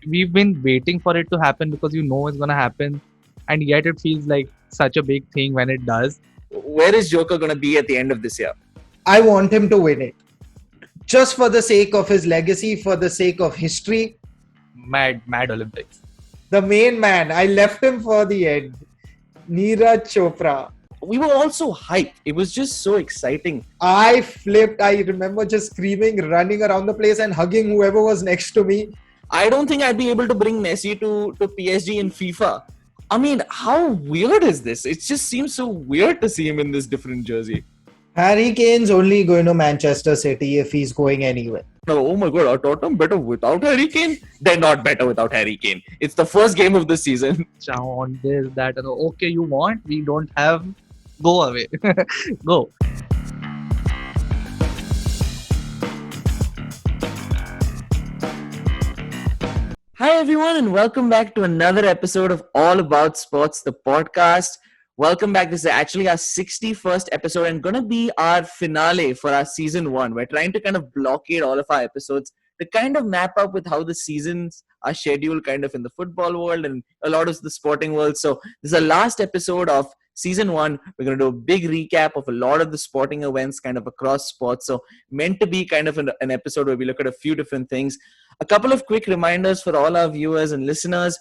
we've been waiting for it to happen because it's gonna happen, and yet it feels like such a big thing when it does. Where is Joker going to be at the end of this year? I want him to win it. Just for the sake of his legacy, for the sake of history. Mad Olympics. The main man, I left him for the end. Neeraj Chopra. We were also hyped. It was just so exciting. I flipped. I remember just screaming, running around the place and hugging whoever was next to me. I don't think I'd be able to bring Messi to PSG in FIFA. I mean, how weird is this? It just seems so weird to see him in this different jersey. Harry Kane's only going to Manchester City if he's going anywhere. Oh my god, are Tottenham better without Harry Kane? They're not better without Harry Kane. It's the first game of the season. On this, that, and okay, you want? We don't have. Go away. Go. Hi everyone and welcome back to another episode of All About Sports, the podcast. Welcome back. This is actually our 61st episode and going to be our finale for our season 1. We're trying to kind of blockade all of our episodes to kind of map up with how the seasons are scheduled kind of in the football world and a lot of the sporting world. So this is the last episode of season 1. We're going to do a big recap of a lot of the sporting events kind of across sports. So meant to be kind of an episode where we look at a few different things. A couple of quick reminders for all our viewers and listeners.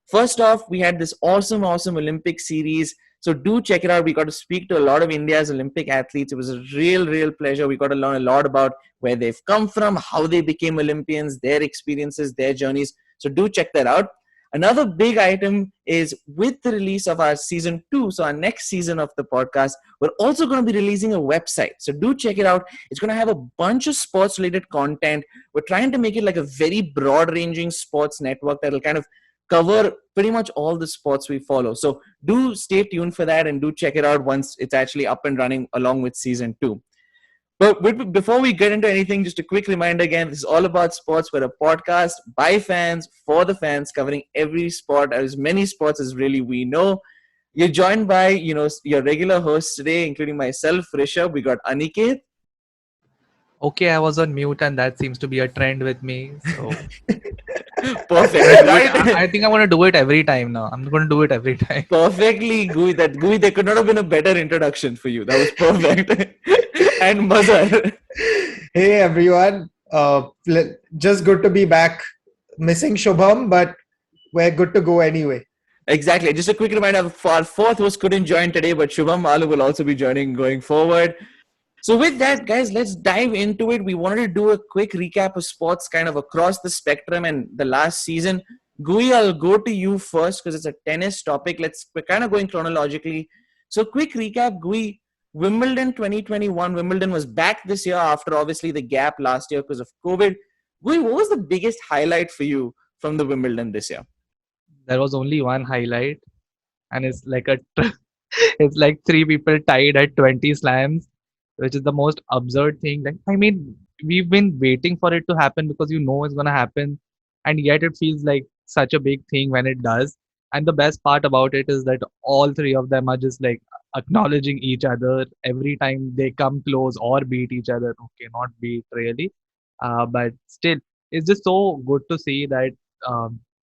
First off, we had this awesome Olympic series. So do check it out. We got to speak to a lot of India's Olympic athletes. It was a real pleasure. We got to learn a lot about where they've come from, how they became Olympians, their experiences, their journeys. So do check that out. Another big item is with the release of our season 2, so our next season of the podcast, we're also going to be releasing a website. So do check it out. It's going to have a bunch of sports-related content. We're trying to make it like a very broad-ranging sports network that will kind of cover pretty much all the sports we follow. So do stay tuned for that and do check it out once it's actually up and running along with season 2. But before we get into anything, just a quick reminder again, this is All About Sports. We're a podcast by fans, for the fans, covering every sport, as many sports as really we know. You're joined by, your regular hosts today, including myself, Rishabh. We got Aniket. Okay, I was on mute and that seems to be a trend with me. So Perfect. Right? I think I'm going to do it every time now. I'm going to do it every time. Perfectly, Gui. There could not have been a better introduction for you. That was perfect. And Mazhar. Hey everyone. Just good to be back. Missing Shubham, but we're good to go anyway. Exactly. Just a quick reminder, our fourth host couldn't join today, but Shubham Malu will also be joining going forward. So with that, guys, let's dive into it. We wanted to do a quick recap of sports kind of across the spectrum and the last season. Gui, I'll go to you first because it's a tennis topic. We're kind of going chronologically. So quick recap, Gui. Wimbledon 2021. Wimbledon was back this year after obviously the gap last year because of COVID. Gui, what was the biggest highlight for you from the Wimbledon this year? There was only one highlight, and it's like it's like 3 people tied at 20 slams, which is the most absurd thing. Like, I mean, we've been waiting for it to happen because it's gonna happen, and yet it feels like such a big thing when it does. And the best part about it is that all 3 of them are just like acknowledging each other every time they come close or beat each other. Okay, not beat really, but still, it's just so good to see that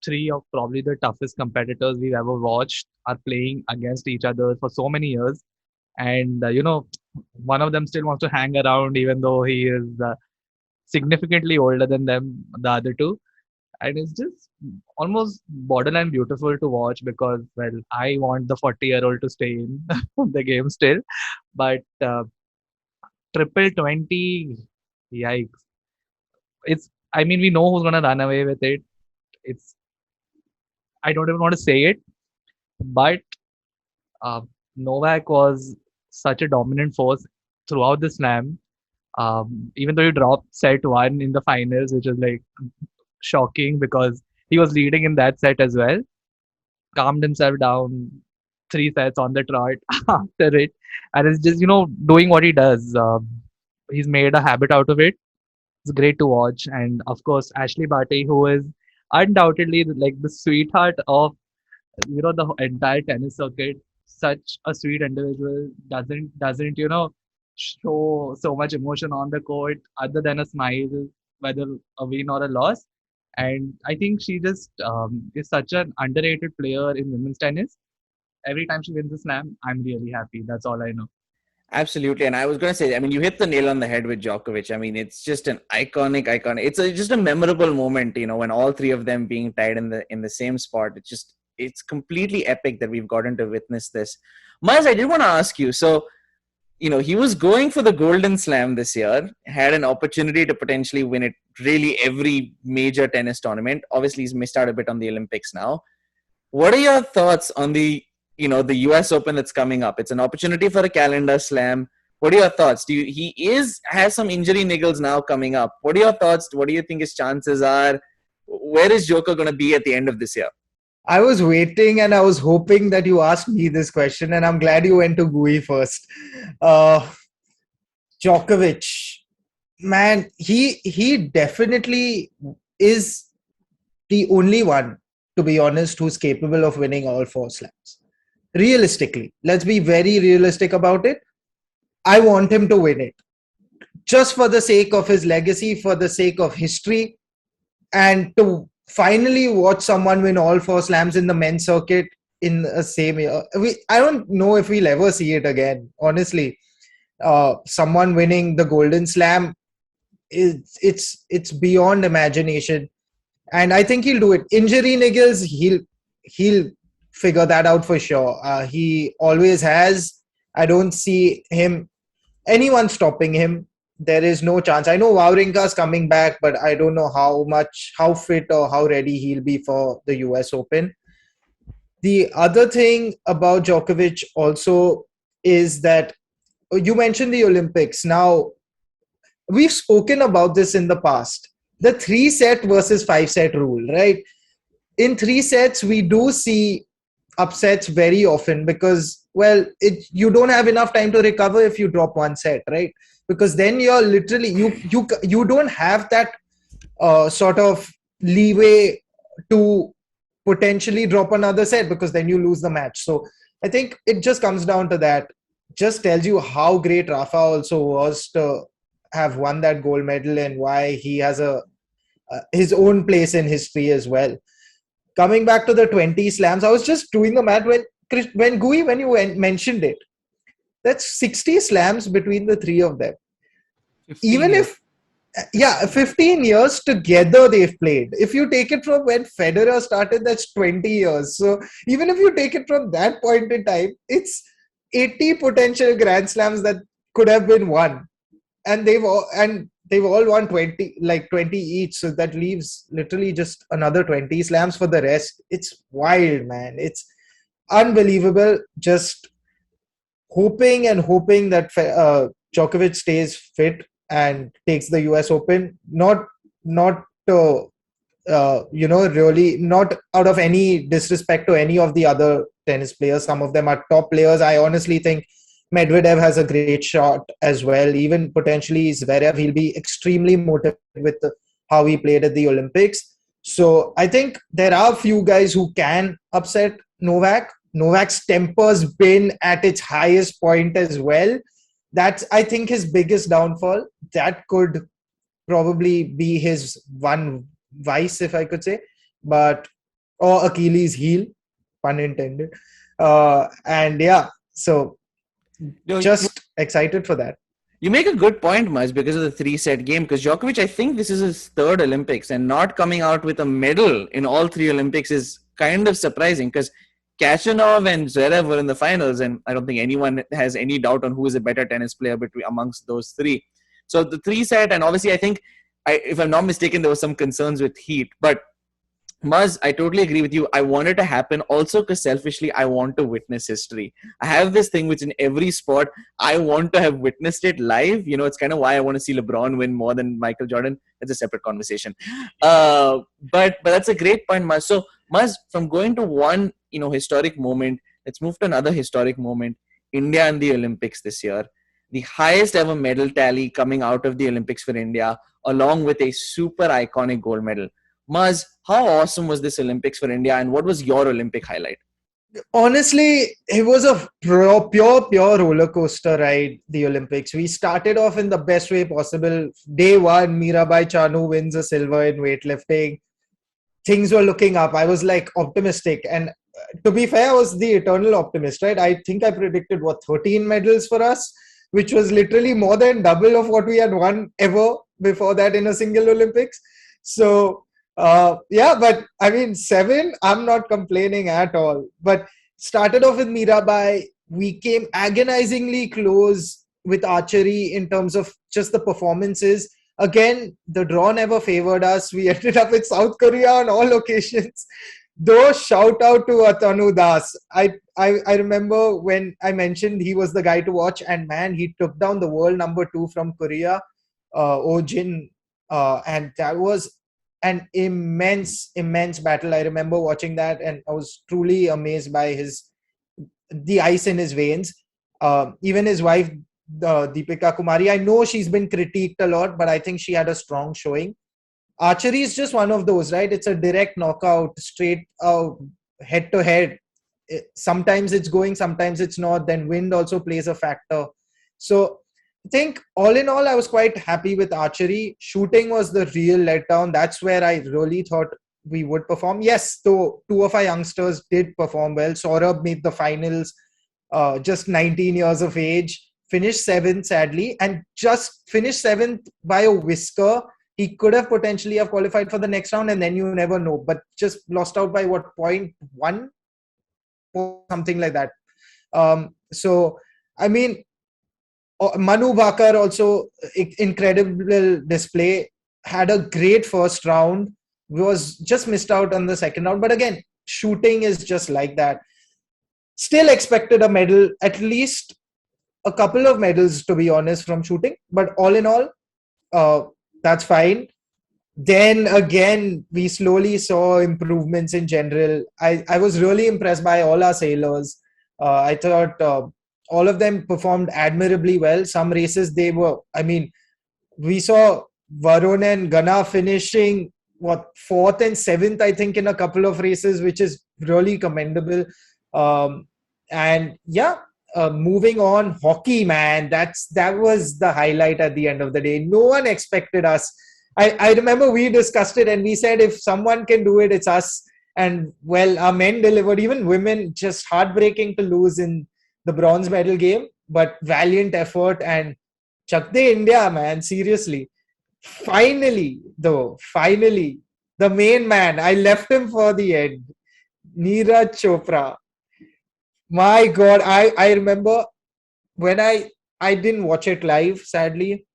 3 of probably the toughest competitors we've ever watched are playing against each other for so many years. And one of them still wants to hang around even though he is significantly older than them, the other 2. And it's just almost borderline beautiful to watch because, well, I want the 40-year-old to stay in the game still. But triple 20, yikes. I mean, we know who's going to run away with it. I don't even want to say it, but Novak was such a dominant force throughout the slam. Even though he dropped set 1 in the finals, which was like shocking because he was leading in that set as well. Calmed himself down, 3 sets on the trot after it, and it's just doing what he does. He's made a habit out of it. It's great to watch, and of course Ashley Barty, who is undoubtedly like the sweetheart of the entire tennis circuit. Such a sweet individual, doesn't show so much emotion on the court other than a smile, whether a win or a loss. And I think she just is such an underrated player in women's tennis. Every time she wins a slam, I'm really happy. That's all I know. Absolutely. And I was going to say, I mean, you hit the nail on the head with Djokovic. I mean, it's just an iconic. Just a memorable moment, when all three of them being tied in the same spot. It's completely epic that we've gotten to witness this. Maz, I did want to ask you. So, he was going for the Golden Slam this year, had an opportunity to potentially win it really every major tennis tournament. Obviously, he's missed out a bit on the Olympics now. What are your thoughts on the US Open that's coming up? It's an opportunity for a calendar slam. What are your thoughts? He has some injury niggles now coming up. What are your thoughts? What do you think his chances are? Where is Joker going to be at the end of this year? I was waiting and I was hoping that you asked me this question, and I'm glad you went to Gui first. Uh, Djokovic, man, he definitely is the only one, to be honest, who's capable of winning all four slams. Realistically, let's be very realistic about it. I want him to win it just for the sake of his legacy, for the sake of history, and to finally watch someone win all four slams in the men's circuit in the same year. I don't know if we'll ever see it again, honestly. Someone winning the Golden Slam, it's beyond imagination, and I think he'll do it. Injury niggles, he'll figure that out for sure. He always has. I don't see anyone stopping him. There is no chance. I know Wawrinka's coming back, but I don't know how fit or how ready he'll be for the US Open. The other thing about Djokovic also is that you mentioned the Olympics. Now, we've spoken about this in the past. The 3-set versus 5-set rule, right? In 3 sets, we do see upsets very often because, well, you don't have enough time to recover if you drop 1 set, right? Because then you're literally you don't have that sort of leeway to potentially drop another set, because then you lose the match. So I think it just comes down to that. Just tells you how great Rafa also was to have won that gold medal, and why he has his own place in history as well. Coming back to the 20 slams, I was just doing the math when you mentioned it. That's 60 slams between the three of them. 15 Even years. if, yeah, 15 years together they've played. If you take it from when Federer started, that's 20 years. So even if you take it from that point in time, it's 80 potential Grand Slams that could have been won. And they've all won 20 each. So that leaves literally just another 20 slams for the rest. It's wild, man. It's unbelievable. Just hoping that Djokovic stays fit and takes the US Open. Not really, not out of any disrespect to any of the other tennis players. Some of them are top players. I honestly think Medvedev has a great shot as well. Even potentially Zverev, he'll be extremely motivated with how he played at the Olympics. So I think there are a few guys who can upset Novak. Novak's temper's been at its highest point as well. That's, I think, his biggest downfall. That could probably be his one vice, if I could say, or Achilles' heel, pun intended. And yeah, so just excited for that. You make a good point, Maz, because of the 3-set game. Because Djokovic, I think this is his 3rd Olympics, and not coming out with a medal in all 3 Olympics is kind of surprising. Because Kachanov and Zverev were in the finals, and I don't think anyone has any doubt on who is a better tennis player amongst those 3. So the 3-set, and obviously I think, if I'm not mistaken, there were some concerns with heat. But Maz, I totally agree with you. I want it to happen also because selfishly, I want to witness history. I have this thing which in every sport, I want to have witnessed it live. It's kind of why I want to see LeBron win more than Michael Jordan. That's a separate conversation. But that's a great point, Maz. So, Maz, from going to one, historic moment, let's move to another historic moment. India and the Olympics this year. The highest ever medal tally coming out of the Olympics for India, along with a super iconic gold medal. Maz, how awesome was this Olympics for India, and what was your Olympic highlight? Honestly, it was a pure roller coaster ride, the Olympics. We started off in the best way possible. Day 1, Mirabai Chanu wins a silver in weightlifting. things were looking up. I was like optimistic. And to be fair, I was the eternal optimist, right? I think I predicted 13 medals for us, which was literally more than double of what we had won ever before that in a single Olympics. So, yeah, but I mean, seven, I'm not complaining at all. But started off with Mirabai. We came agonizingly close with archery in terms of just the performances. Again, the draw never favored us. We ended up with South Korea on all occasions. Though shout out to Atanu Das. I remember when I mentioned he was the guy to watch, and man, he took down the world number 2 from Korea, Oh Jin, and that was an immense battle. I remember watching that, and I was truly amazed by the ice in his veins. Even his wife, Deepika Kumari, I know she's been critiqued a lot, but I think she had a strong showing. Archery is just one of those, right? It's a direct knockout, straight head to head. Sometimes it's going, sometimes it's not. Then wind also plays a factor. So I think all in all, I was quite happy with archery. Shooting was the real letdown. That's where I really thought we would perform. Yes, though two of our youngsters did perform well. Saurabh made the finals, just 19 years of age, finished seventh, sadly, and just finished seventh by a whisker. He could have potentially have qualified for the next round, and then you never know. But just lost out by what, point one, something like that. So I mean, Manu Bhakar also incredible display. Had a great first round. Was just missed out on the second round. But again, shooting is just like that. Still expected a medal, at least a couple of medals, to be honest, from shooting. But all in all, that's fine. Then again, we slowly saw improvements in general. I was really impressed by all our sailors. I thought all of them performed admirably well. Some races they were, I mean, we saw Varun and Gana finishing fourth and seventh, I think, in a couple of races, which is really commendable. And yeah, moving on, hockey, man, that was the highlight at the end of the day. No one expected us. I remember we discussed it and we said if someone can do it, it's us. And well, our men delivered. Even women, just heartbreaking to lose in the bronze medal game, but valiant effort and Chak de India, man. Seriously. Finally, the main man. I left him for the end. Neeraj Chopra. My God, I remember when I didn't watch it live, sadly,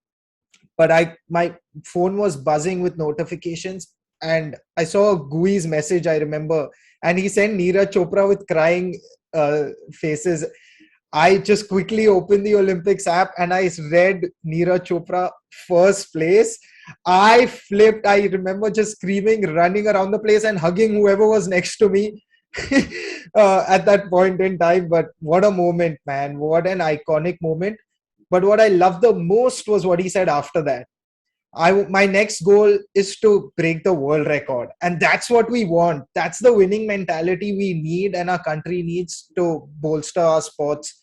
but my phone was buzzing with notifications, and I saw Gui's message. I remember, and he sent Neeraj Chopra with crying faces. I just quickly opened the Olympics app and I read Neeraj Chopra first place. I flipped. I remember just screaming, running around the place and hugging whoever was next to me at that point in time. But what a moment, man. What an iconic moment. But what I loved the most was what he said after that. My next goal is to break the world record, and that's what we want. That's the winning mentality we need and our country needs to bolster our sports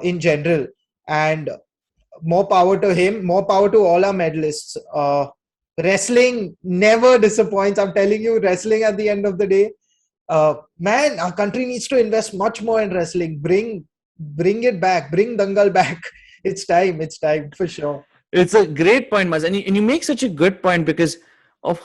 in general. And more power to him, more power to all our medalists. Wrestling never disappoints. I'm telling you, wrestling at the end of the day, man, our country needs to invest much more in wrestling. Bring it back. Bring Dangal back. It's time. It's time for sure. It's a great point, Maz, and you make such a good point because of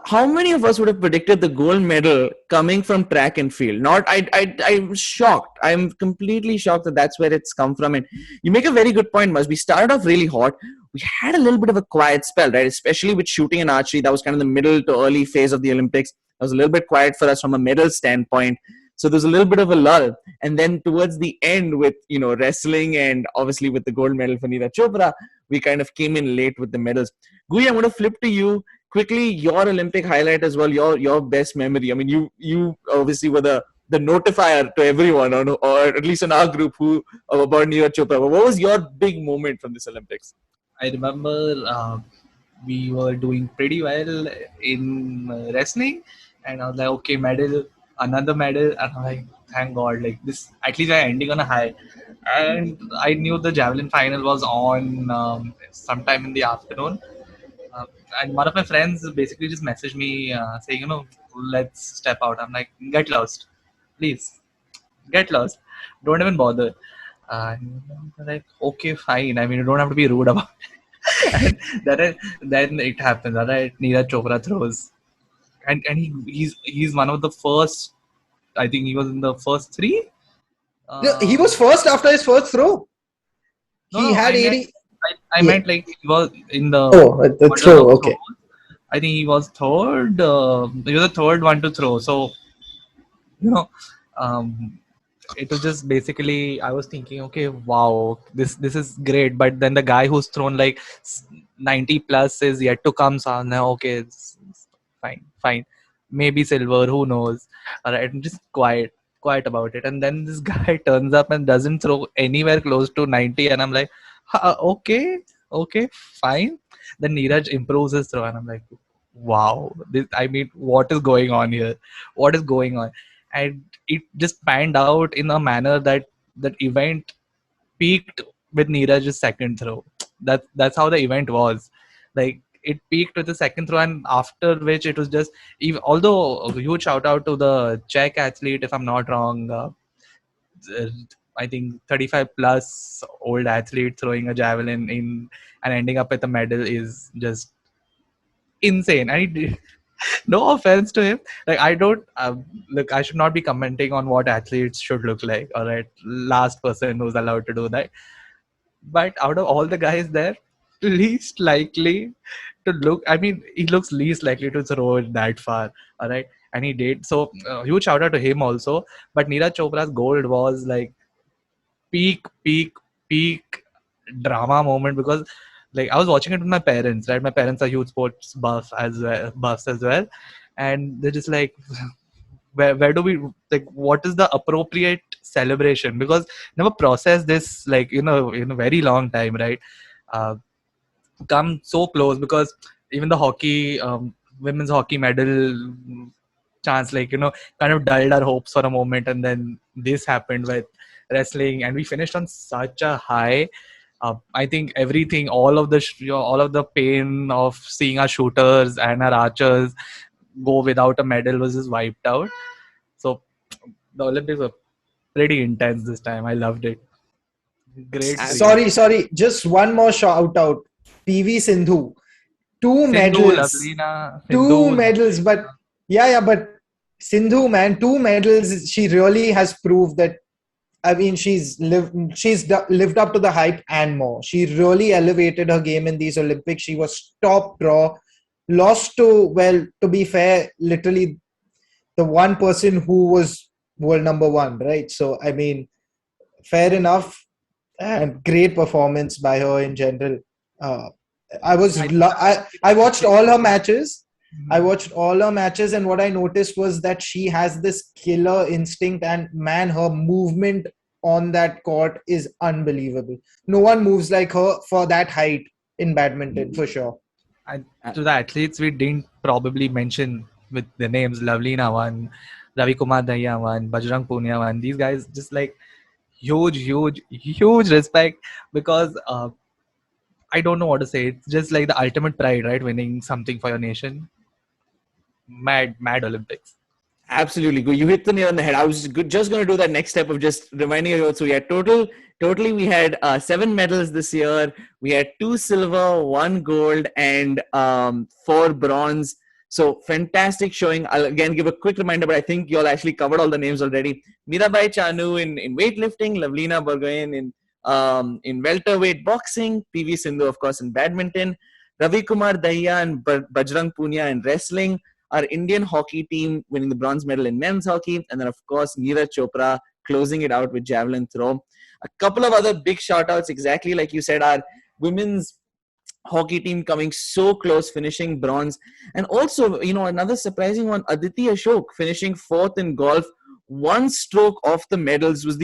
how many of us would have predicted the gold medal coming from track and field? Not, I'm shocked. I'm completely shocked that that's where it's come from. And you make a very good point, Maz. We started off really hot. We had a little bit of a quiet spell, right? Especially with shooting and archery. That was kind of the middle to early phase of the Olympics. That was a little bit quiet for us from a medal standpoint. So there's a little bit of a lull. And then towards the end with, wrestling and obviously with the gold medal for Neeraj Chopra, we kind of came in late with the medals. Gui, I'm going to flip to you quickly. Your Olympic highlight as well, your best memory. I mean, you obviously were the notifier to everyone, or at least in our group, who about Neeraj Chopra. But what was your big moment from this Olympics? I remember we were doing pretty well in wrestling, and I was like, okay, medal, another medal, and I'm like, thank God, like this, at least I'm ending on a high. And I knew the javelin final was on sometime in the afternoon. and one of my friends basically just messaged me saying, let's step out. I'm like, get lost, please, get lost. Don't even bother. And I'm like, okay, fine. I mean, you don't have to be rude about it. And then it happens. All right, Neeraj Chopra throws, and he's one of the first. I think he was in the first three. He was Um, first after his first throw. no, He no, had I meant 80. I Yeah. meant like he was in the Oh, the order of throw. throws. Okay. I think he was third. He was the third one to throw. So you know, um, it was just basically I was thinking, okay, wow, this is great. But then the guy who's thrown like 90 plus is yet to come. So now, okay, it's fine, maybe silver, who knows? All right, I'm just quiet about it. And then this guy turns up and doesn't throw anywhere close to 90, and I'm like, okay, fine. Then Neeraj improves his throw, and I'm like, wow, I mean, what is going on here? What is going on? And it just panned out in a manner that event peaked with Neeraj's second throw. That's how the event was. Like it peaked with the second throw, and after which it was just. Even, although a huge shout out to the Czech athlete, if I'm not wrong, uh, I think 35 plus old athlete throwing a javelin in and ending up with a medal is just insane. And no offense to him, like I don't look, I should not be commenting on what athletes should look like. All right, last person who's allowed to do that. But out of all the guys there, least likely to look, I mean, he looks least likely to throw it that far. All right, and he did. So huge shout out to him also. But Neeraj Chopra's gold was like peak peak peak drama moment, because like I was watching it with my parents, right? My parents are huge sports buffs as well, and they're just like, where do we, like, what is the appropriate celebration? Because never processed this, like, in a very long time, right? uh, Come so close, because even the hockey, women's hockey medal chance, like, kind of dulled our hopes for a moment, and then this happened with wrestling, and we finished on such a high. I think everything, all of the pain of seeing our shooters and our archers go without a medal was just wiped out. So the Olympics were pretty intense this time. I loved it. Great streak. Sorry. Just one more shout out. PV Sindhu. Two Sindhu, medals. Lavlina, Two Sindhu, medals. But yeah, but Sindhu, man, two medals. She really has proved that. I mean, lived up to the hype and more. She really elevated her game in these Olympics. She was top draw. Lost to, well, to be fair, literally the one person who was world number one, right? So I mean, fair enough, and great performance by her in general. Uh, I think I watched all her matches. I Mhm. watched all her matches, and what I noticed was that she has this killer instinct, and man, her movement on that court is unbelievable. No one moves like her for that height in badminton, for sure. And Uh, to the athletes we didn't probably mention with the names, Lavlina won, Ravi Kumar Dahiya won, Bajrang Punia won. These guys just like huge respect, because I don't know what to say. It's just like the ultimate pride, right? Winning something for your nation. Mad Olympics. Absolutely, good. You hit the nail on the head. I was just going to do that next step of just reminding you. So we had totally, we had 7 medals this year. We had 2 silver, 1 gold, and 4 bronze. So fantastic showing. I'll again give a quick reminder, but I think you all actually covered all the names already. Mirabai Chanu in weightlifting, Lavlina Burgoyne in welterweight boxing, PV Sindhu, of course, in badminton, Ravi Kumar Dahiya and Bajrang Punia in wrestling, our Indian hockey team winning the bronze medal in men's hockey, and then of course Neeraj Chopra closing it out with javelin throw. A couple of other big shout outs, exactly like you said, our women's hockey team coming so close, finishing bronze. And also, another surprising one, Aditi Ashok finishing fourth in golf. 1 stroke off the medals, was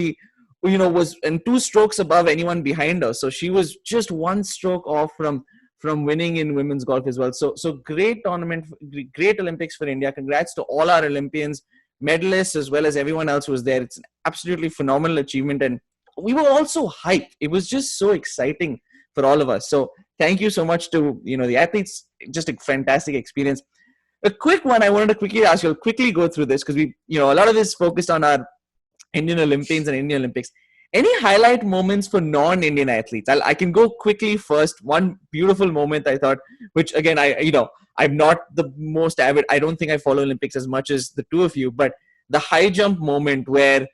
and 2 strokes above anyone behind her. So she was just 1 stroke off from winning in women's golf as well. So great tournament, great Olympics for India. Congrats to all our Olympians, medalists, as well as everyone else who was there. It's an absolutely phenomenal achievement. And we were also hyped. It was just so exciting for all of us. So thank you so much to the athletes. Just a fantastic experience. A quick one I wanted to quickly ask you. I'll quickly go through this because a lot of this focused on our Indian Olympians and Indian Olympics. Any highlight moments for non-Indian athletes? I can go quickly first. One beautiful moment I thought, which again I'm not the most avid. I don't think I follow Olympics as much as the two of you, but the high jump moment where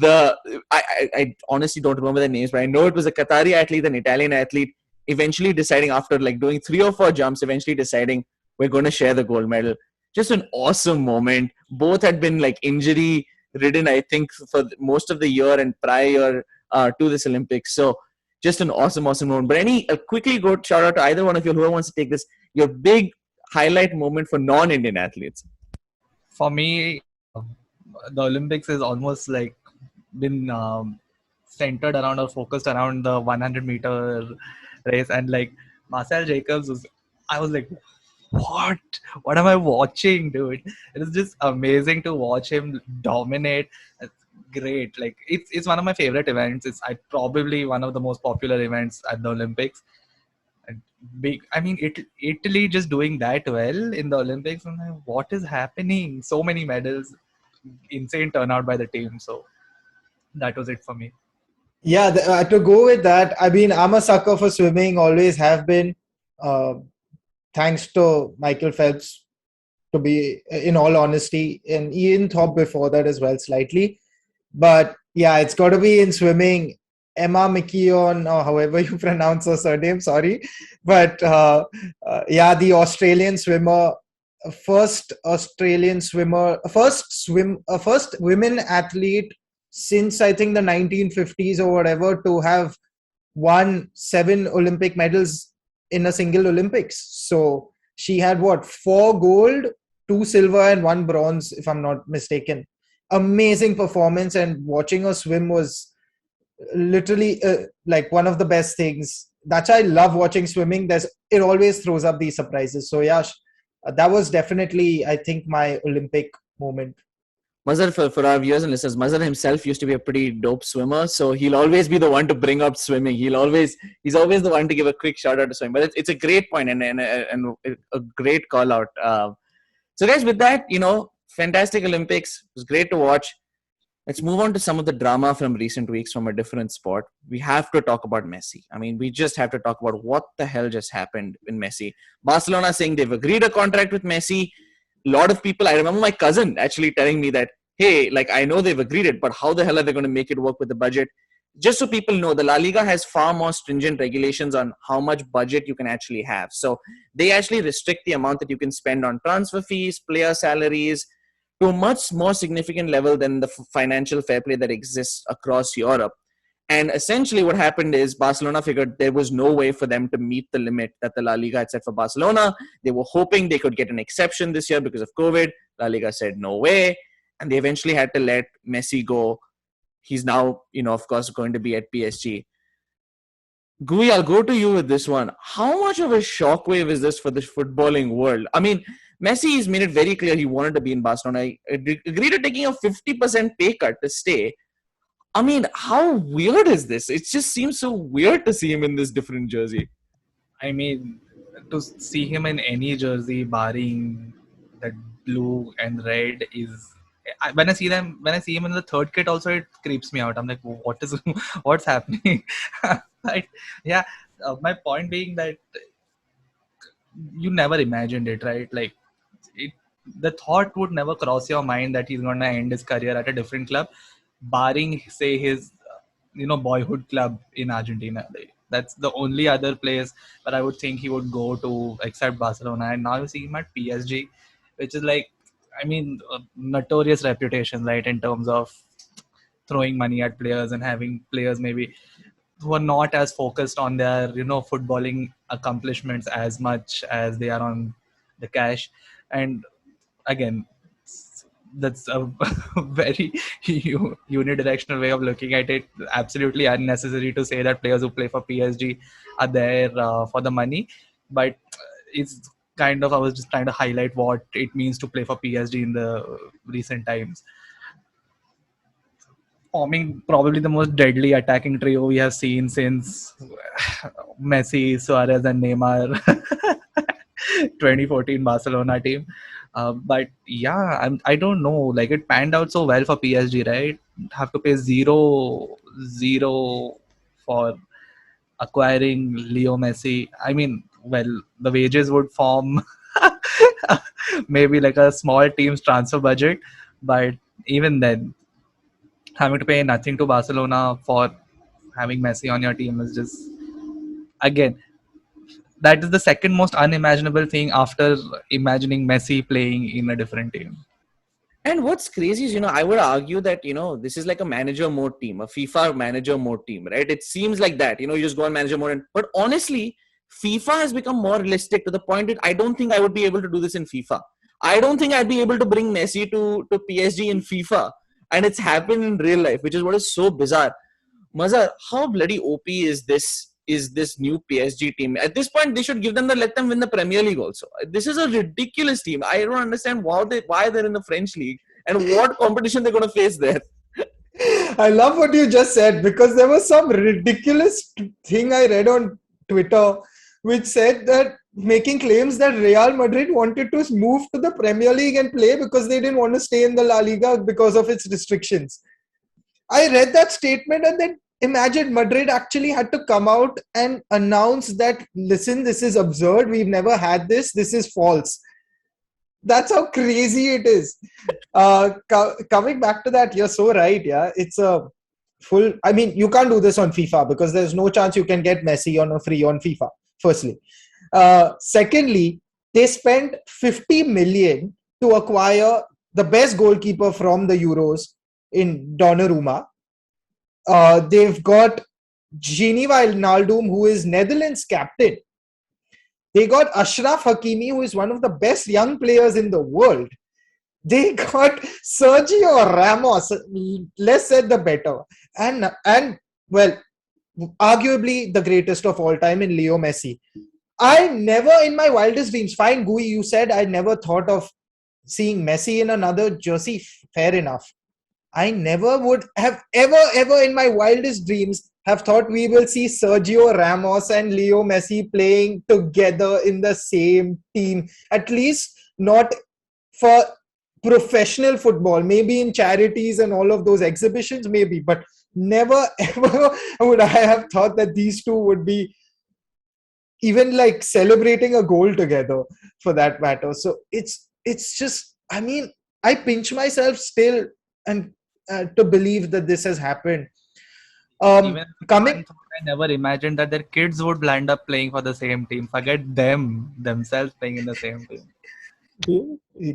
I honestly don't remember their names, but I know it was a Qatari athlete, an Italian athlete, eventually deciding after like doing 3 or 4 jumps, eventually deciding we're going to share the gold medal. Just an awesome moment. Both had been like injury ridden, I think, for most of the year and prior to this Olympics. So just an awesome moment. But quickly go shout out to either one of you, whoever wants to take this, your big highlight moment for non-Indian athletes. For me, the Olympics is almost like been centered around or focused around the 100-meter race, and like Marcel Jacobs was, I was like, what am I watching, dude? It is just amazing to watch him dominate. It's great. Like it's one of my favorite events. It's probably one of the most popular events at the Olympics. And big, I mean, Italy just doing that well in the Olympics. I'm like, what is happening? So many medals, insane turnout by the team. So that was it for me. Yeah, to go with that, I mean, I'm a sucker for swimming, always have been. Uh, Thanks to Michael Phelps, to be in all honesty, and Ian Thorpe before that as well, slightly. But yeah, it's got to be in swimming. Emma McKeown, or however you pronounce her surname, sorry. But yeah, the Australian swimmer, first Australian swimmer, first women athlete since I think the 1950s or whatever to have won 7 Olympic medals in a single Olympics. So she had what, 4 gold, 2 silver, and 1 bronze, if I'm not mistaken. Amazing performance, and watching her swim was literally like one of the best things. That's why I love watching swimming. It always throws up these surprises. So yeah, that was definitely, I think, my Olympic moment. Mazhar, for our viewers and listeners, Mazhar himself used to be a pretty dope swimmer, so he'll always be the one to bring up swimming. He's always the one to give a quick shout out to swimming. But it's a great point and a great call out. So guys, with that, fantastic Olympics. It was great to watch. Let's move on to some of the drama from recent weeks from a different sport. We have to talk about Messi. I mean, we just have to talk about what the hell just happened in Messi. Barcelona saying they've agreed a contract with Messi. A lot of people, I remember my cousin actually telling me that, hey, like I know they've agreed it, but how the hell are they going to make it work with the budget? Just so people know, the La Liga has far more stringent regulations on how much budget you can actually have. So they actually restrict the amount that you can spend on transfer fees, player salaries, to a much more significant level than the financial fair play that exists across Europe. And essentially what happened is Barcelona figured there was no way for them to meet the limit that the La Liga had set for Barcelona. They were hoping they could get an exception this year because of COVID. La Liga said no way. And they eventually had to let Messi go. He's now, of course, going to be at PSG. Gui, I'll go to you with this one. How much of a shockwave is this for the footballing world? I mean, Messi has made it very clear he wanted to be in Barcelona. He agreed to taking a 50% pay cut to stay. I mean, how weird is this? It just seems so weird to see him in this different jersey. I mean, to see him in any jersey, barring that blue and red, is when I see him in the third kit, also it creeps me out. I'm like, what is what's happening? But yeah, my point being that you never imagined it, right? Like, it, the thought would never cross your mind that he's gonna end his career at a different club, barring say his boyhood club in Argentina. Like, that's the only other place that I would think he would go to except Barcelona. And now you see him at PSG, which is like, I mean, a notorious reputation, right, in terms of throwing money at players and having players maybe who are not as focused on their footballing accomplishments as much as they are on the cash. And again, that's a very unidirectional way of looking at it. Absolutely unnecessary to say that players who play for PSG are there for the money, but it's kind of, I was just trying to highlight what it means to play for PSG in the recent times. forming probably the most deadly attacking trio we have seen since Messi, Suarez, and Neymar 2014 Barcelona team. But yeah, I don't know. Like it panned out so well for PSG, right? Have to pay zero for acquiring Leo Messi. I mean, well, the wages would form maybe like a small team's transfer budget, but even then, having to pay nothing to Barcelona for having Messi on your team is just again that is the second most unimaginable thing after imagining Messi playing in a different team. And what's crazy is, I would argue that, this is like a manager mode team, a FIFA manager mode team, right? It seems like that, you just go on manager mode. But honestly, FIFA has become more realistic to the point that I don't think I would be able to do this in FIFA. I don't think I'd be able to bring Messi to PSG in FIFA. And it's happened in real life, which is what is so bizarre. Mazhar, how bloody OP is this new PSG team? At this point, they should let them win the Premier League also. This is a ridiculous team. I don't understand why they're in the French league and what competition they're going to face there. I love what you just said, because there was some ridiculous thing I read on Twitter which said that, making claims that Real Madrid wanted to move to the Premier League and play because they didn't want to stay in the La Liga because of its restrictions. I read that statement, and then imagine Madrid actually had to come out and announce that, listen, this is absurd. We've never had this. This is false. That's how crazy it is. Coming back to that, you're so right. Yeah, it's a full. I mean, you can't do this on FIFA because there's no chance you can get Messi on a free on FIFA. Firstly, secondly, they spent 50 million to acquire the best goalkeeper from the Euros in Donnarumma. They've got Gini Wijnaldum, who is Netherlands captain. They got Ashraf Hakimi, who is one of the best young players in the world. They got Sergio Ramos, less said the better. And well, arguably the greatest of all time in Leo Messi. I never in my wildest dreams, fine, Gui, you said I never thought of seeing Messi in another jersey. Fair enough. I never would have ever in my wildest dreams have thought we will see Sergio Ramos and Leo Messi playing together in the same team. At least not for professional football. Maybe in charities and all of those exhibitions, maybe. But never ever would I have thought that these two would be even like celebrating a goal together, for that matter. So it's just, I mean, I pinch myself still and to believe that this has happened. Even Coming, I never imagined that their kids would land up playing for the same team. Forget themselves playing in the same team.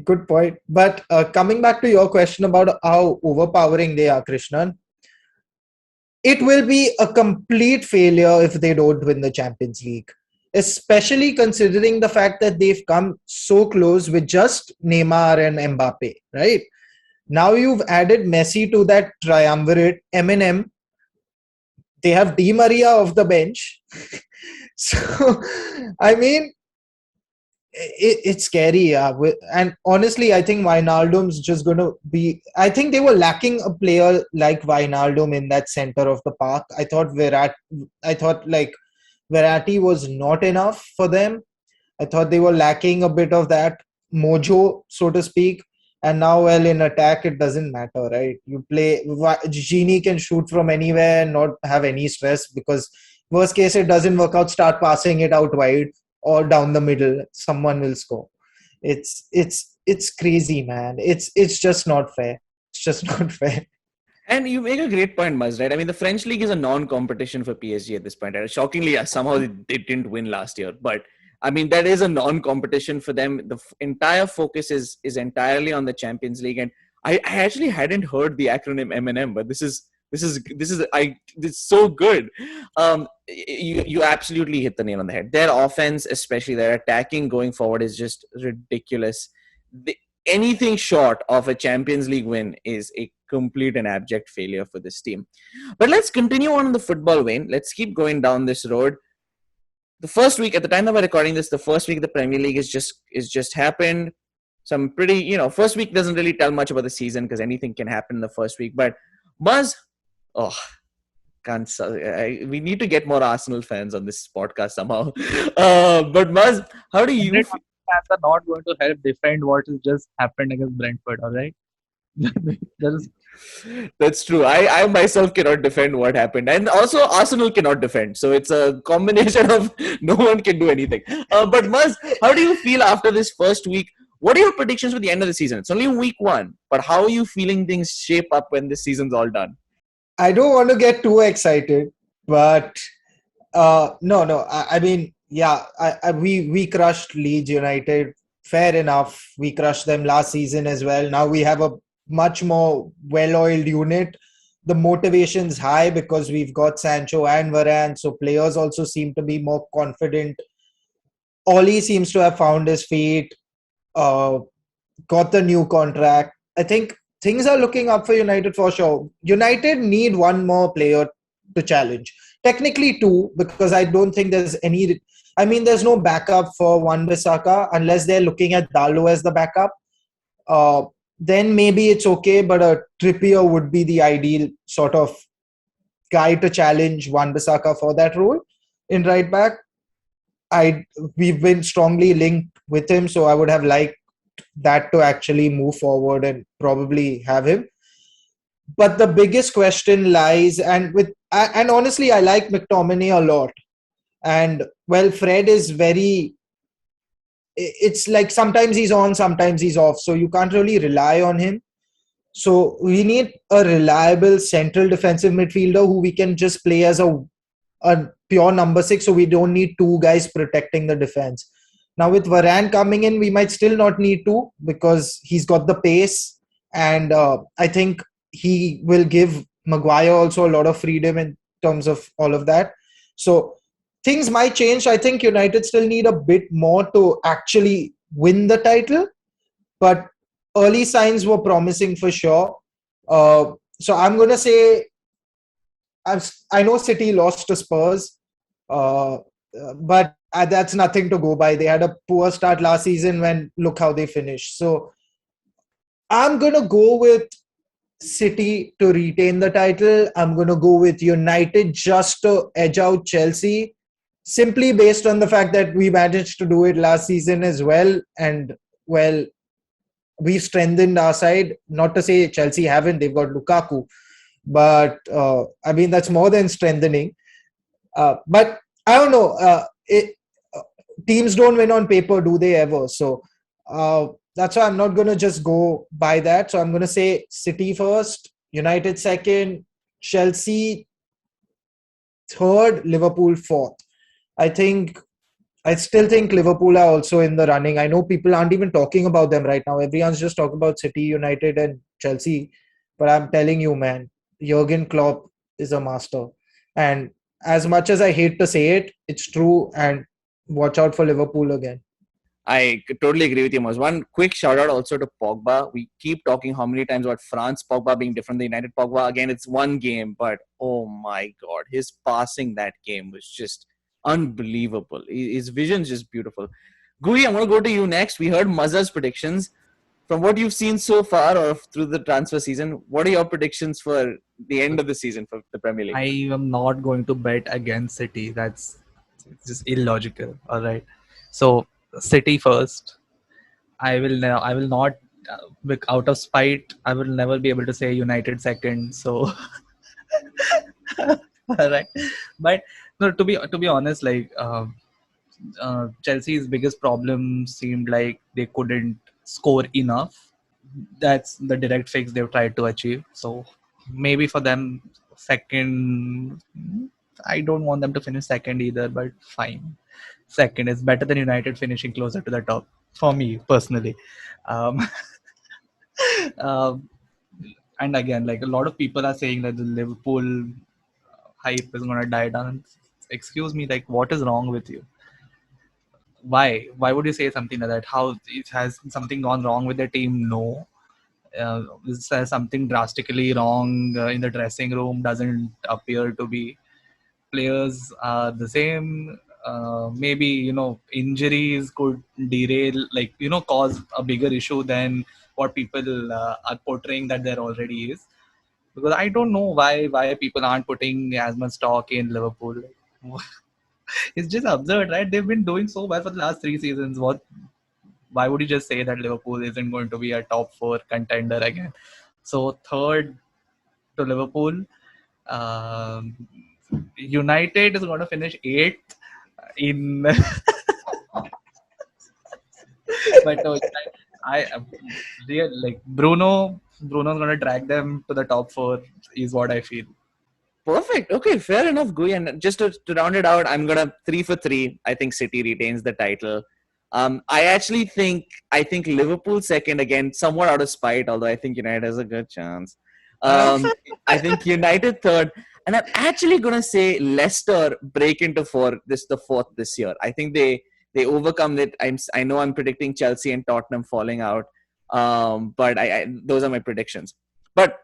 good point. But coming back to your question about how overpowering they are, Krishnan, it will be a complete failure if they don't win the Champions League, especially considering the fact that they've come so close with just Neymar and Mbappe, right? Now you've added Messi to that triumvirate, Eminem. They have Di Maria off the bench. So, I mean, it's scary. Yeah. And honestly, I think Wijnaldum's just going to be... I think they were lacking a player like Wijnaldum in that center of the park. I thought Verratti was not enough for them. I thought they were lacking a bit of that mojo, so to speak. And now, well, in attack, it doesn't matter, right? You play... Gini can shoot from anywhere and not have any stress, because worst case, it doesn't work out, start passing it out wide or down the middle. Someone will score. It's crazy, man. It's just not fair. It's just not fair. And you make a great point, Maz, right? I mean, the French league is a non-competition for PSG at this point. And shockingly, somehow they didn't win last year. But I mean, that is a non-competition for them. The entire focus is entirely on the Champions League. And I actually hadn't heard the acronym MNM, but this is so good. You absolutely hit the nail on the head. Their offense, especially their attacking going forward, is just ridiculous. Anything short of a Champions League win is a complete and abject failure for this team. But let's continue on in the football vein. Let's keep going down this road. The first week, at the time that we're recording this, the first week of the Premier League is just happened. Some pretty, first week doesn't really tell much about the season because anything can happen in the first week. But Muzz, oh, we need to get more Arsenal fans on this podcast somehow. But Muzz, how do you 100 feel? fans are not going to help defend what has just happened against Brentford, all right? There is That's true. I myself cannot defend what happened, and also Arsenal cannot defend. So it's a combination of no one can do anything. But Muzz, how do you feel after this first week? What are your predictions for the end of the season? It's only week one, but how are you feeling things shape up when this season's all done? I don't want to get too excited, but no. I mean, yeah, we crushed Leeds United. Fair enough. We crushed them last season as well. Now we have a much more well-oiled unit. The motivation's high because we've got Sancho and Varane, so players also seem to be more confident. Oli seems to have found his feet. Uh, got the new contract. I think things are looking up for United for sure. United need one more player to challenge. Technically two, because I don't think there's any. I mean, there's no backup for Wan-Bissaka unless they're looking at Dalo as the backup. Uh, then maybe it's okay, but a Trippier would be the ideal sort of guy to challenge Wan-Bissaka for that role in right back. I We've been strongly linked with him, so I would have liked that to actually move forward and probably have him. But the biggest question lies, and honestly, I like McTominay a lot. And well, Fred is very. It's like sometimes he's on, sometimes he's off, so you can't really rely on him. So we need a reliable central defensive midfielder who we can just play as a pure number six, so we don't need two guys protecting the defense. Now with Varane coming in, we might still not need to because he's got the pace, and I think he will give Maguire also a lot of freedom in terms of all of that. So things might change. I think United still need a bit more to actually win the title, but early signs were promising for sure. So I'm going to say I know City lost to Spurs, uh, but that's nothing to go by. They had a poor start last season when look how they finished. So I'm going to go with City to retain the title. I'm going to go with United just to edge out Chelsea, simply based on the fact that we managed to do it last season as well. And well, we've strengthened our side. Not to say Chelsea haven't, they've got Lukaku. But I mean, that's more than strengthening. But I don't know. Teams don't win on paper, do they ever? So that's why I'm not going to just go by that. So I'm going to say City first, United second, Chelsea third, Liverpool fourth. I think I still think Liverpool are also in the running. I know people aren't even talking about them right now. Everyone's just talking about City, United, and Chelsea. But I'm telling you, man, Jurgen Klopp is a master. And as much as I hate to say it, it's true. And watch out for Liverpool again. I totally agree with you, Maz. One quick shout out also to Pogba. We keep talking how many times about France Pogba being different than United Pogba. Again, it's one game, but oh my god, his passing that game was just unbelievable. His vision's just beautiful. Gui, I'm going to go to you next. We heard Mazza's predictions. From what you've seen so far or through the transfer season, what are your predictions for the end of the season for the Premier League? I am not going to bet against City. That's just illogical. All right. So City first. I will not. Out of spite, I will never be able to say United second. So, all right. But no, to be honest, like Chelsea's biggest problem seemed like they couldn't score enough. That's the direct fix they've tried to achieve. So maybe for them, second. I don't want them to finish second either, but fine. Second is better than United finishing closer to the top for me personally. Um, um, and again, like a lot of people are saying that the Liverpool hype is going to die down. Excuse me, like what is wrong with you? Why would you say something like that? How it has something gone wrong with the team? No, is there something drastically wrong in the dressing room? Doesn't appear to be. Players are the same. Maybe injuries could derail, like cause a bigger issue than what people are portraying that there already is. because I don't know why people aren't putting as much stock in Liverpool. It's just absurd, right? They've been doing so well for the last 3 seasons. Why would you just say that Liverpool isn't going to be a top four contender again? So third to Liverpool. Um, United is going to finish eighth in, but I real like Bruno's going to drag them to the top four is what I feel. Perfect. Okay, fair enough, Gui. And just to round it out, I'm gonna three for three. I think City retains the title. I actually think Liverpool second again, somewhat out of spite, although I think United has a good chance. Um, I think United third, and I'm actually gonna say Leicester break into the fourth this year. I think they overcome it. I know I'm predicting Chelsea and Tottenham falling out, but I those are my predictions. But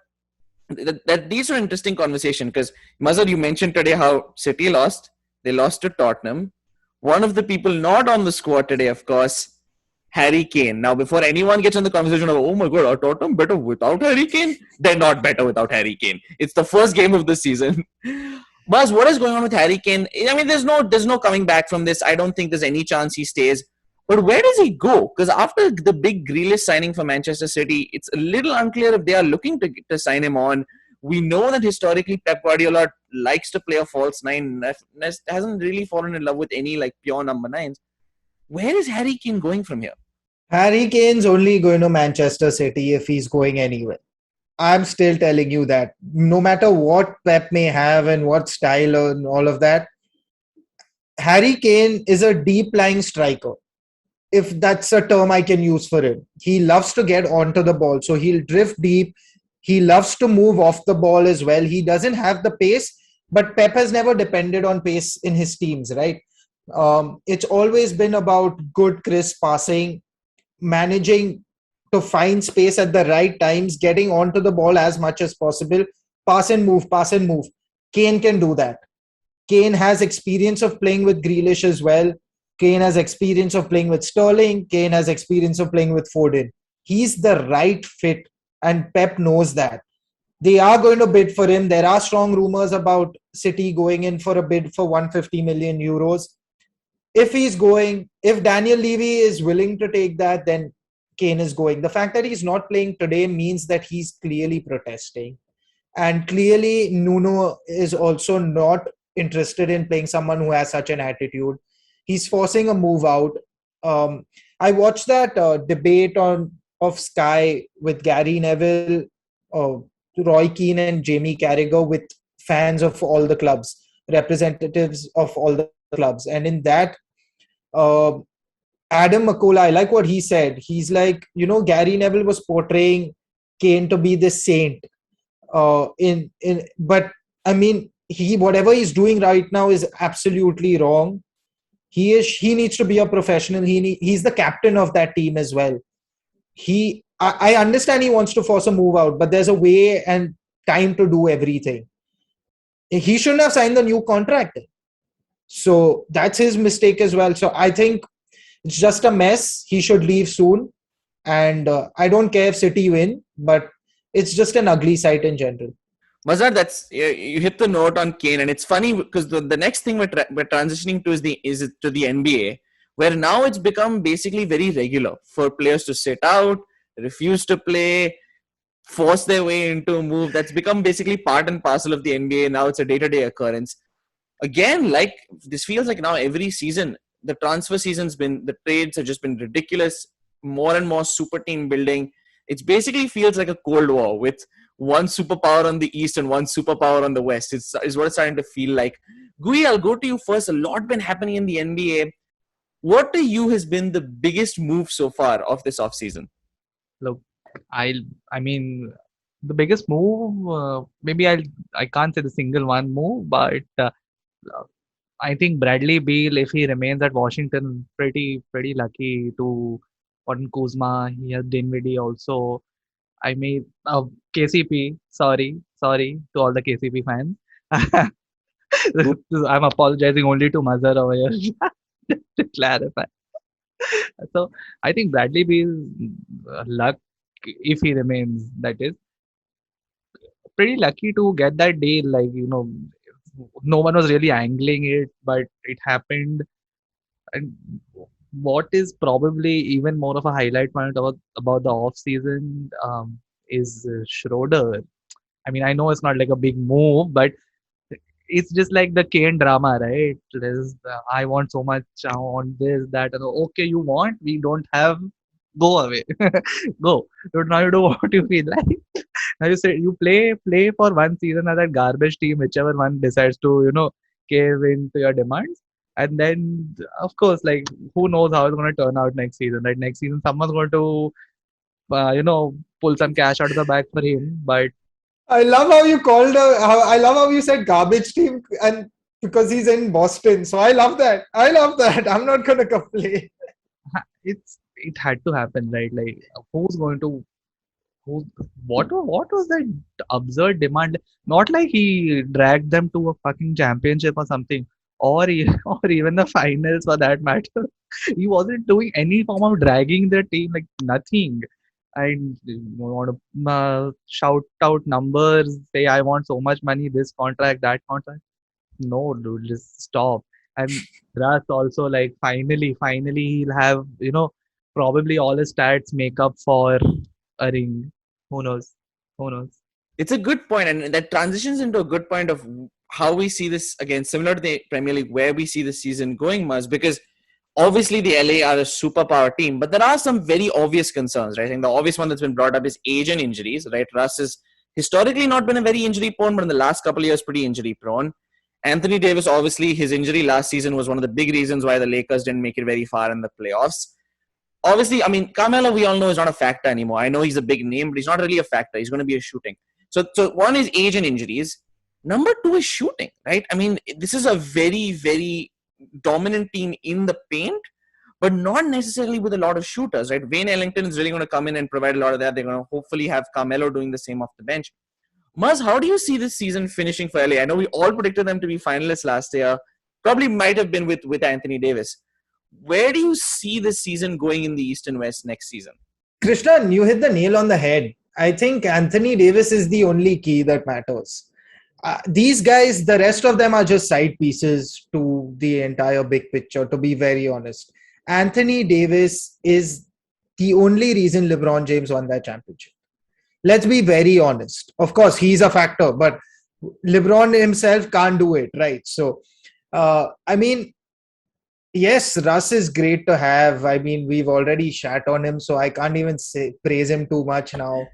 these are interesting conversation because Mazhar, you mentioned today how City lost. They lost to Tottenham. One of the people not on the squad today, of course, Harry Kane. Now, before anyone gets on the conversation of, oh my God, are Tottenham better without Harry Kane? They're not better without Harry Kane. It's the first game of the season. Buzz, what is going on with Harry Kane? I mean, there's no coming back from this. I don't think there's any chance he stays. But where does he go? Because after the big Grealish signing for Manchester City, it's a little unclear if they are looking to sign him on. We know that historically Pep Guardiola likes to play a false nine. Hasn't really fallen in love with any like pure number nines. Where is Harry Kane going from here? Harry Kane's only going to Manchester City if he's going anywhere. I'm still telling you that. No matter what Pep may have and what style and all of that, Harry Kane is a deep lying striker, if that's a term I can use for him. He loves to get onto the ball, so he'll drift deep. He loves to move off the ball as well. He doesn't have the pace, but Pep has never depended on pace in his teams, right? It's always been about good, crisp passing, managing to find space at the right times, getting onto the ball as much as possible, pass and move, pass and move. Kane can do that. Kane has experience of playing with Grealish as well. Kane has experience of playing with Sterling. Kane has experience of playing with Foden. He's the right fit, and Pep knows that. They are going to bid for him. There are strong rumors about City going in for a bid for 150 million euros. If he's going, if Daniel Levy is willing to take that, then Kane is going. The fact that he's not playing today means that he's clearly protesting. And clearly, Nuno is also not interested in playing someone who has such an attitude. He's forcing a move out. I watched that debate on of Sky with Gary Neville, uh, Roy Keane, and Jamie Carragher with fans of all the clubs, representatives of all the clubs. And in that, uh, Adam McCullough, I like what he said. He's like, Gary Neville was portraying Kane to be this saint. But I mean, he whatever he's doing right now is absolutely wrong. He needs to be a professional. He's the captain of that team as well. I understand he wants to force a move out, but there's a way and time to do everything. He shouldn't have signed the new contract. So that's his mistake as well. So I think it's just a mess. He should leave soon. And I don't care if City win, but it's just an ugly sight in general. Mazhar, that's you hit the note on Kane, and it's funny because the next thing we're transitioning to is to the NBA, where now it's become basically very regular for players to sit out, refuse to play, force their way into a move. That's become basically part and parcel of the NBA. Now it's a day-to-day occurrence. Again, like this feels like now every season, the transfer season's been, the trades have just been ridiculous. More and more super team building. It basically feels like a Cold War with one superpower on the east and one superpower on the west. Is what it's starting to feel like. Gui, I'll go to you first. A lot been happening in the NBA. What to you has been the biggest move so far of this offseason? Look, I I mean the biggest move. Maybe I can't say the single one move, but I think Bradley Beal, if he remains at Washington, pretty lucky to on Kuzma. He has Dinwiddie also. I mean, KCP. Sorry to all the KCP fans. I'm apologizing only to Mazhar over here to clarify. So I think Bradley Beal's luck, if he remains, that is pretty lucky to get that deal. Like, no one was really angling it, but it happened. And what is probably even more of a highlight point about the off season is Schroeder. I mean, I know it's not like a big move, but it's just like the Kane drama, right? There's I want so much, I want this, that, and okay, you want, we don't have, go away, go. So now you do what you feel like. Now you say you play for one season as that garbage team, whichever one decides to cave into your demands, and then of course, like, who knows how it's going to turn out next season? Right, next season someone's going to pull some cash out of the bag for him, but I love how you called. I love how you said garbage team, and because he's in Boston, so I love that. I love that. I'm not gonna complain. it had to happen, right? Like, who's going to who what was that absurd demand? Not like he dragged them to a fucking championship or something, or even the finals for that matter. He wasn't doing any form of dragging the team, like nothing. I want to shout out numbers, say I want so much money, this contract, that contract. No, dude, just stop. And Russ also, like, finally he'll have, probably all his stats make up for a ring. Who knows? Who knows? It's a good point, and that transitions into a good point of how we see this again, similar to the Premier League, where we see the season going, Muzz, because obviously the LA are a superpower team, but there are some very obvious concerns, right? I think the obvious one that's been brought up is age and injuries, right? Russ has historically not been a very injury prone, but in the last couple of years, pretty injury prone. Anthony Davis, obviously, his injury last season was one of the big reasons why the Lakers didn't make it very far in the playoffs. Obviously, I mean, Carmelo, we all know, is not a factor anymore. I know he's a big name, but he's not really a factor. He's going to be a shooting. So one is age and injuries. Number two is shooting, right? I mean, this is a very, very dominant team in the paint, but not necessarily with a lot of shooters, right? Wayne Ellington is really going to come in and provide a lot of that. They're going to hopefully have Carmelo doing the same off the bench. Muzz, how do you see this season finishing for LA? I know we all predicted them to be finalists last year. Probably might have been with Anthony Davis. Where do you see this season going in the East and West next season? Krishna, you hit the nail on the head. I think Anthony Davis is the only key that matters. These guys, the rest of them are just side pieces to the entire big picture, to be very honest. Anthony Davis is the only reason LeBron James won that championship. Let's be very honest. Of course, he's a factor, but LeBron himself can't do it, right? So, I mean, yes, Russ is great to have. I mean, we've already shat on him, so I can't even praise him too much now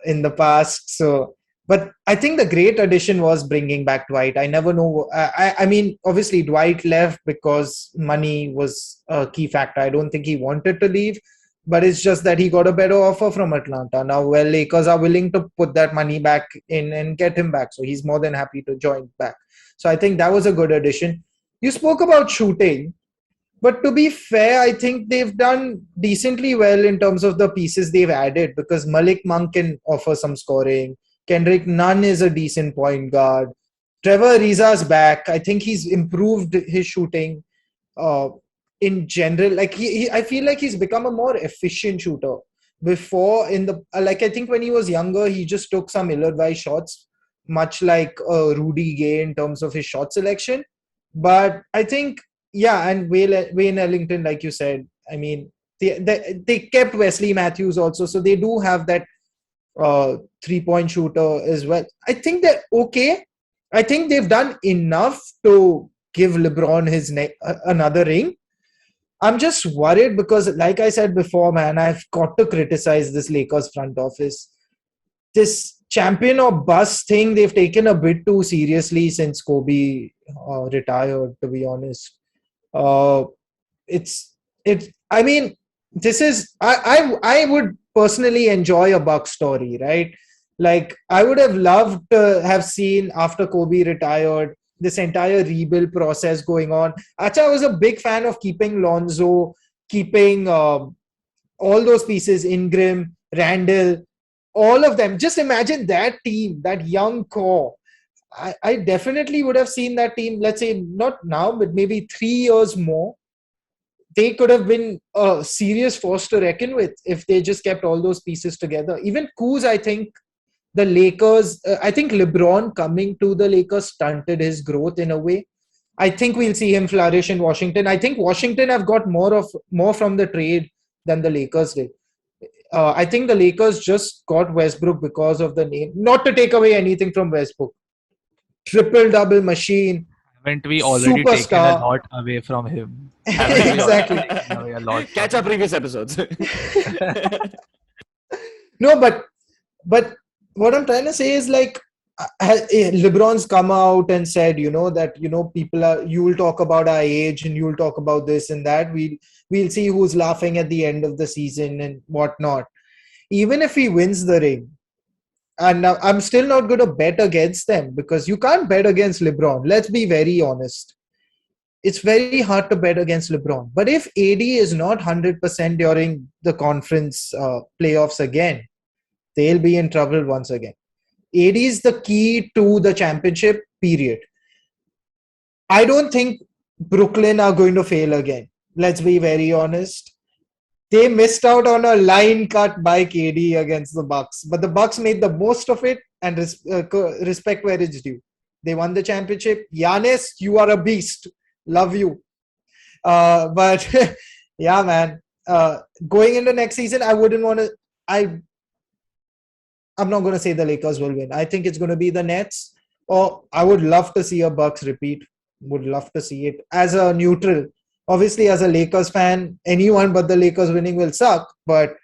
in the past. So, but I think the great addition was bringing back Dwight. I never know. I mean, obviously, Dwight left because money was a key factor. I don't think he wanted to leave, but it's just that he got a better offer from Atlanta. Now, well, Lakers are willing to put that money back in and get him back. So he's more than happy to join back. So I think that was a good addition. You spoke about shooting, but to be fair, I think they've done decently well in terms of the pieces they've added, because Malik Monk can offer some scoring. Kendrick Nunn is a decent point guard. Trevor Ariza's back. I think he's improved his shooting in general. Like I feel like he's become a more efficient shooter. Before, I think when he was younger, he just took some ill-advised shots, much like Rudy Gay in terms of his shot selection. But I think, yeah, and Wayne Ellington, like you said, I mean, they kept Wesley Matthews also, so they do have that 3-point shooter as well. I think they're okay. I think they've done enough to give LeBron his another ring. I'm just worried because, like I said before, man, I've got to criticize this Lakers front office. This champion or bust thing they've taken a bit too seriously since Kobe retired, to be honest. I mean, this is I would personally enjoy a Buck story, right? Like, I would have loved to have seen, after Kobe retired, this entire rebuild process going on. Acha, I was a big fan of keeping Lonzo, keeping all those pieces, Ingram, Randall, all of them. Just imagine that team, that young core. I definitely would have seen that team, let's say not now, but maybe 3 years more. They could have been a serious force to reckon with if they just kept all those pieces together. Even Kuz, I think, the Lakers, I think LeBron coming to the Lakers stunted his growth in a way. I think we'll see him flourish in Washington. I think Washington have got more from the trade than the Lakers did. I think the Lakers just got Westbrook because of the name. Not to take away anything from Westbrook. Triple double machine, Haven't we already taken a superstar. lot away from him? Haven't we already Exactly. taken away a lot from Catch our him? previous episodes. No, but what I'm trying to say is like LeBron's come out and said, that people are, you will talk about our age and you will talk about this and that. We'll see who's laughing at the end of the season and whatnot. Even if he wins the ring, and now I'm still not going to bet against them because you can't bet against LeBron. Let's be very honest. It's very hard to bet against LeBron. But if AD is not 100% during the conference playoffs again, they'll be in trouble once again. AD is the key to the championship, period. I don't think Brooklyn are going to fail again. Let's be very honest. They missed out on a line cut by KD against the Bucks, but the Bucks made the most of it and respect where it's due. They won the championship. Giannis, you are a beast. Love you. But yeah, man. Going into next season, I wouldn't want to. I'm not going to say the Lakers will win. I think it's going to be the Nets. Or I would love to see a Bucks repeat. Would love to see it as a neutral. Obviously, as a Lakers fan, anyone but the Lakers winning will suck. But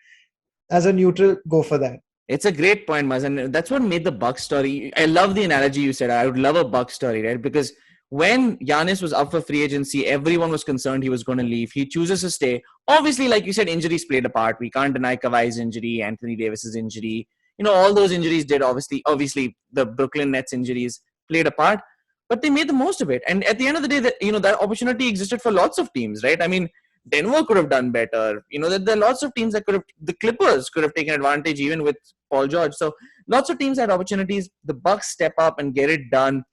as a neutral, go for that. It's a great point, Maz, and that's what made the Bucks story. I love the analogy you said. I would love a Bucks story, right? Because when Giannis was up for free agency, everyone was concerned he was going to leave. He chooses to stay. Obviously, like you said, injuries played a part. We can't deny Kawhi's injury, Anthony Davis's injury. All those injuries did obviously the Brooklyn Nets injuries played a part, but they made the most of it. And at the end of the day, that opportunity existed for lots of teams, right? I mean, Denver could have done better. There are lots of teams that could have, the Clippers could have taken advantage even with Paul George. So lots of teams had opportunities. The Bucks step up and get it done.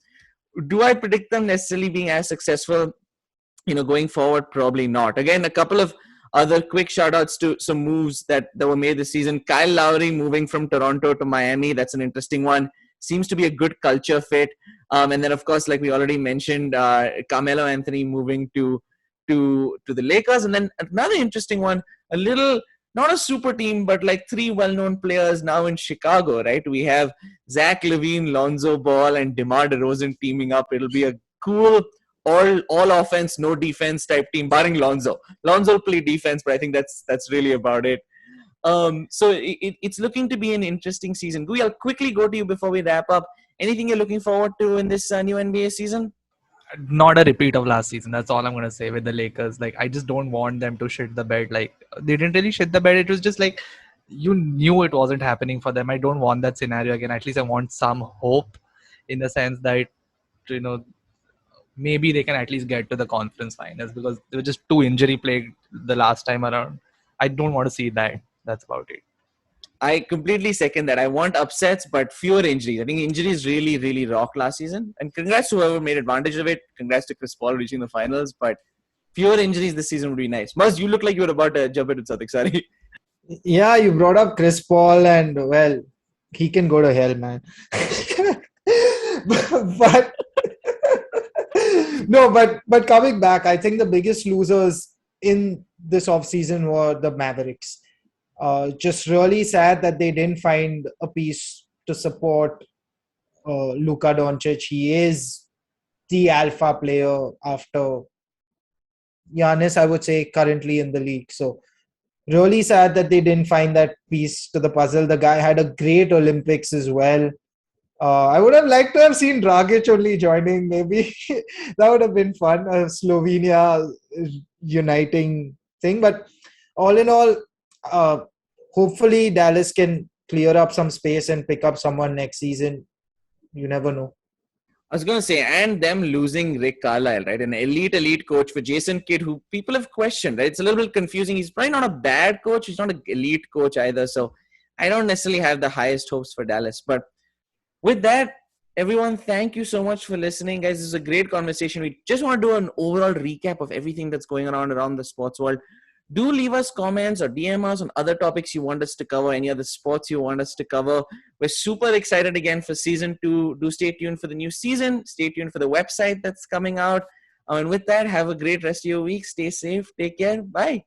Do I predict them necessarily being as successful, going forward? Probably not. Again, a couple of other quick shout-outs to some moves that were made this season. Kyle Lowry moving from Toronto to Miami. That's an interesting one. Seems to be a good culture fit. And then, of course, like we already mentioned, Carmelo Anthony moving to the Lakers. And then another interesting one, a little, not a super team, but like three well-known players now in Chicago, right? We have Zach LaVine, Lonzo Ball, and DeMar DeRozan teaming up. It'll be a cool all offense, no defense type team, barring Lonzo. Lonzo will play defense, but I think that's really about it. So it's looking to be an interesting season. Gui, I'll quickly go to you before we wrap up. Anything you're looking forward to in this new NBA season? Not a repeat of last season. That's all I'm gonna say with the Lakers. Like, I just don't want them to shit the bed. Like, they didn't really shit the bed. It was just like you knew it wasn't happening for them. I don't want that scenario again. At least I want some hope, in the sense that you know maybe they can at least get to the conference finals, because they were just too injury plagued the last time around. I don't want to see that. That's about it. I completely second that. I want upsets, but fewer injuries. I think injuries really, really rocked last season. And congrats to whoever made advantage of it. Congrats to Chris Paul reaching the finals. But fewer injuries this season would be nice. Maz, you look like you were about to jump into something. Sorry. Yeah, you brought up Chris Paul, and well, he can go to hell, man. but no, but coming back, I think the biggest losers in this offseason were the Mavericks. Just really sad that they didn't find a piece to support Luka Doncic. He is the alpha player after Giannis, I would say, currently in the league. So really sad that they didn't find that piece to the puzzle. The guy had a great Olympics as well. I would have liked to have seen Dragic only joining. Maybe that would have been fun. A Slovenia uniting thing. But all in all, hopefully Dallas can clear up some space and pick up someone next season. You never know. I was going to say, and them losing Rick Carlisle, right? An elite coach for Jason Kidd, who people have questioned, right? It's a little bit confusing. He's probably not a bad coach. He's not an elite coach either. So I don't necessarily have the highest hopes for Dallas. But with that, everyone, thank you so much for listening, guys. This is a great conversation. We just want to do an overall recap of everything that's going on around the sports world. Do leave us comments or DM us on other topics you want us to cover, any other sports you want us to cover. We're super excited again for season 2. Do stay tuned for the new season. Stay tuned for the website that's coming out. And with that, have a great rest of your week. Stay safe. Take care. Bye.